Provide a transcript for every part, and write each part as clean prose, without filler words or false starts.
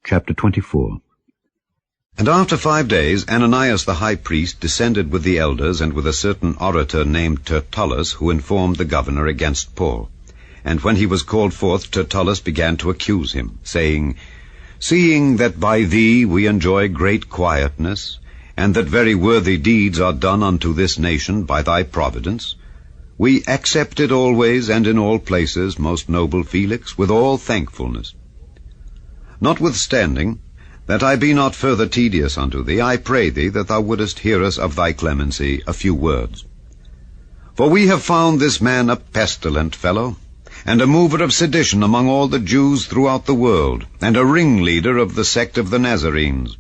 Chapter 24. And after 5 days Ananias the high priest descended with the elders and with a certain orator named Tertullus, who informed the governor against Paul. And when he was called forth, Tertullus began to accuse him, saying, "Seeing that by thee we enjoy great quietness, and that very worthy deeds are done unto this nation by thy providence, we accept it always and in all places, most noble Felix, with all thankfulness. Notwithstanding, that I be not further tedious unto thee, I pray thee that thou wouldest hear us of thy clemency a few words. For we have found this man a pestilent fellow, and a mover of sedition among all the Jews throughout the world, and a ringleader of the sect of the Nazarenes,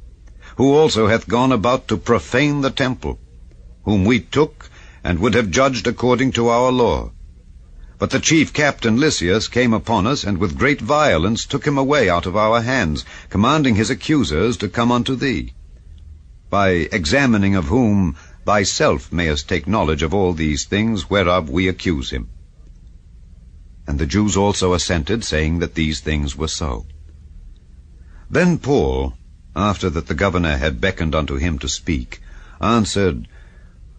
who also hath gone about to profane the temple, whom we took and would have judged according to our law. But the chief captain Lysias came upon us, and with great violence took him away out of our hands, commanding his accusers to come unto thee, by examining of whom thyself mayest take knowledge of all these things whereof we accuse him." And the Jews also assented, saying that these things were so. Then Paul, after that the governor had beckoned unto him to speak, answered,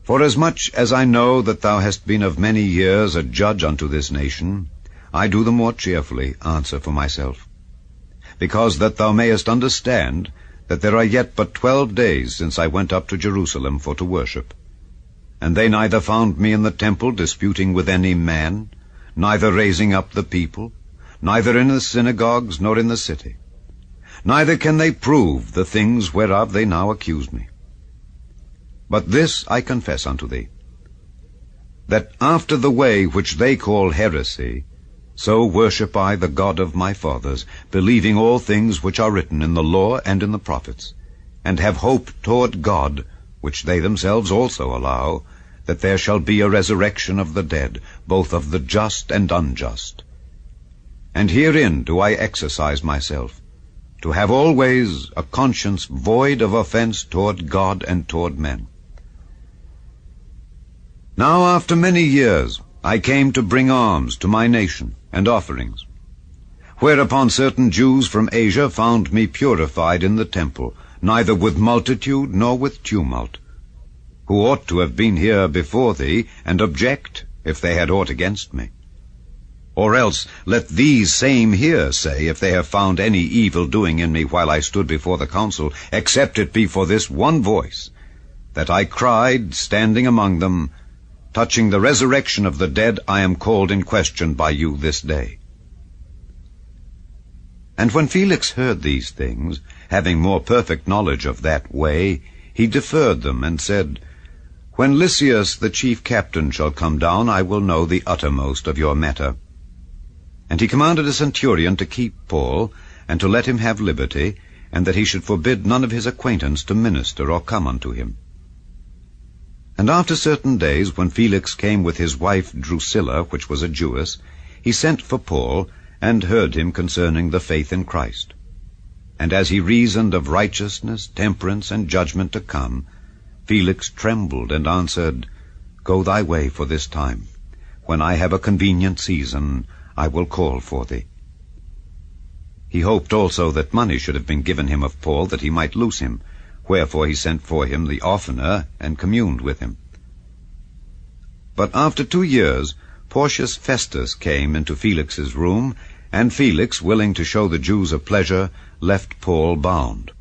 "Forasmuch as I know that thou hast been of many years a judge unto this nation, I do the more cheerfully answer for myself, because that thou mayest understand that there are yet but 12 days since I went up to Jerusalem for to worship. And they neither found me in the temple disputing with any man, neither raising up the people, neither in the synagogues nor in the city. Neither can they prove the things whereof they now accuse me. But this I confess unto thee, that after the way which they call heresy, so worship I the God of my fathers, believing all things which are written in the law and in the prophets, and have hope toward God, which they themselves also allow, that there shall be a resurrection of the dead, both of the just and unjust. And herein do I exercise myself, to have always a conscience void of offense toward God and toward men. Now after many years I came to bring alms to my nation, and offerings. Whereupon certain Jews from Asia found me purified in the temple, neither with multitude nor with tumult, who ought to have been here before thee, and object, if they had aught against me. Or else let these same here say, if they have found any evil doing in me while I stood before the council, except it be for this one voice, that I cried, standing among them, touching the resurrection of the dead, I am called in question by you this day." And when Felix heard these things, having more perfect knowledge of that way, he deferred them, and said, "When Lysias the chief captain shall come down, I will know the uttermost of your matter." And he commanded a centurion to keep Paul, and to let him have liberty, and that he should forbid none of his acquaintance to minister or come unto him. And after certain days, when Felix came with his wife Drusilla, which was a Jewess, he sent for Paul, and heard him concerning the faith in Christ. And as he reasoned of righteousness, temperance, and judgment to come, Felix trembled, and answered, "Go thy way for this time. When I have a convenient season, I will call for thee." He hoped also that money should have been given him of Paul, that he might loose him. Wherefore he sent for him the oftener, and communed with him. But after 2 years, Porcius Festus came into Felix's room, and Felix, willing to show the Jews a pleasure, left Paul bound.